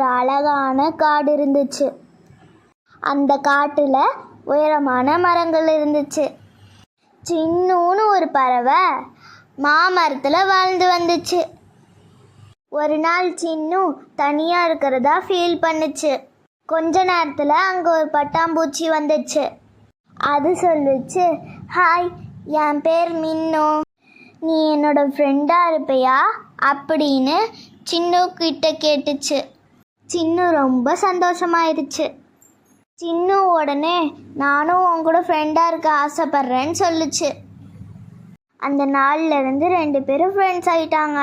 ஒரு அழகான காடு இருந்துச்சு. அந்த காட்டுல உயரமான மரங்கள் இருந்துச்சு. சின்னூன்னு ஒரு பறவை மாமரத்தில் வாழ்ந்து வந்துச்சு. ஒரு நாள் சின்னு தனியாக இருக்கிறதா ஃபீல் பண்ணுச்சு. கொஞ்ச நேரத்தில் அங்கே ஒரு பட்டாம்பூச்சி வந்துச்சு. அது சொல்லுச்சு, ஹாய், என் பேர் மின்னு, நீ என்னோட ஃப்ரெண்டாக இருப்பையா அப்படின்னு சின்னு கிட்ட கேட்டுச்சு. சின்னு ரொம்ப சந்தோஷமாயிருச்சு. சின்னு உடனே நானும் உன் கூட ஃப்ரெண்டாக இருக்க ஆசைப்பட்றேன்னு சொல்லுச்சு. அந்த நாள்ல இருந்து 2 பேரும் ஃப்ரெண்ட்ஸ் ஆயிட்டாங்க.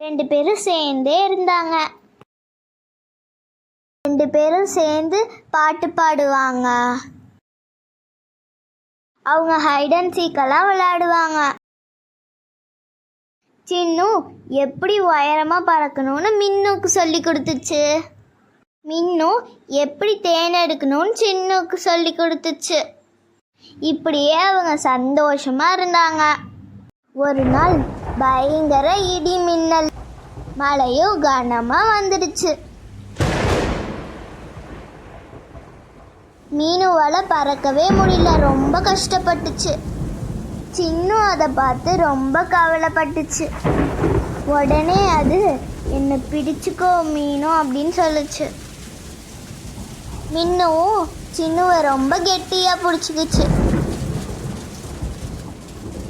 2 பேரும் சேர்ந்தே இருந்தாங்க. 2 பேரும் சேர்ந்து பாட்டு பாடுவாங்க. அவங்க ஹைட் அண்ட் சீக்கெல்லாம் விளையாடுவாங்க. சின்னு எப்படி உயரமாக பறக்கணும்னு மின்னுக்கு சொல்லி கொடுத்துச்சு. மின்னு எப்படி தேன் எடுக்கணும்னு சின்னுக்கு சொல்லி கொடுத்துச்சு. இப்படியே அவங்க சந்தோஷமா இருந்தாங்க. ஒரு நாள் பயங்கர இடி மின்னல், மழையும் கனமா வந்துடுச்சு. மீனுவால பறக்கவே முடியல, ரொம்ப கஷ்டப்பட்டுச்சு. சின்னு அதை பார்த்து ரொம்ப கவலைப்பட்டுச்சு. உடனே அது என்னை பிடிச்சுக்கோ மீனு அப்படின்னு சொல்லுச்சு. மின்னும் சின்னுவை ரொம்ப கெட்டியா பிடிச்சிக்கிச்சு.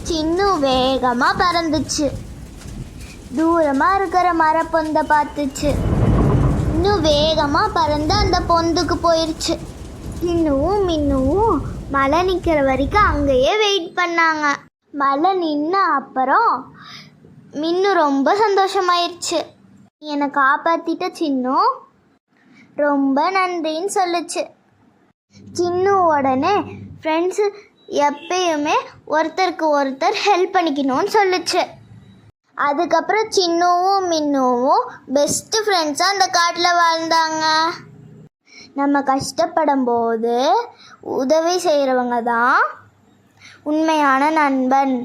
சின்னு வேகமா பறந்துச்சு. தூரமா இருக்கிற மரப்பொந்தை பார்த்துச்சு. இன்னும் வேகமா பறந்து அந்த பொந்துக்கு போயிடுச்சு. சின்னுவும் மின்னுவும் மழை நிற்கிற வரைக்கும் அங்கேயே வெயிட் பண்ணாங்க. மழை நின்ன அப்புறம் மின்னு ரொம்ப சந்தோஷமாயிருச்சு. என்னை காப்பாத்திட்ட சின்னு, ரொம்ப நன்றின்னு சொல்லுச்சு. சின்னு உடனே ஃப்ரெண்ட்ஸு எப்பயுமே ஒருத்தருக்கு ஒருத்தர் ஹெல்ப் பண்ணிக்கணும்னு சொல்லுச்சு. அதுக்கப்புறம் சின்னுவும் மின்னுவும் பெஸ்ட் ஃப்ரெண்ட்ஸாக அந்த காட்டில் வாழ்ந்தாங்க. நம்ம கஷ்டப்படும் போது உதவி செய்கிறவங்க தான் உண்மையான நண்பன்.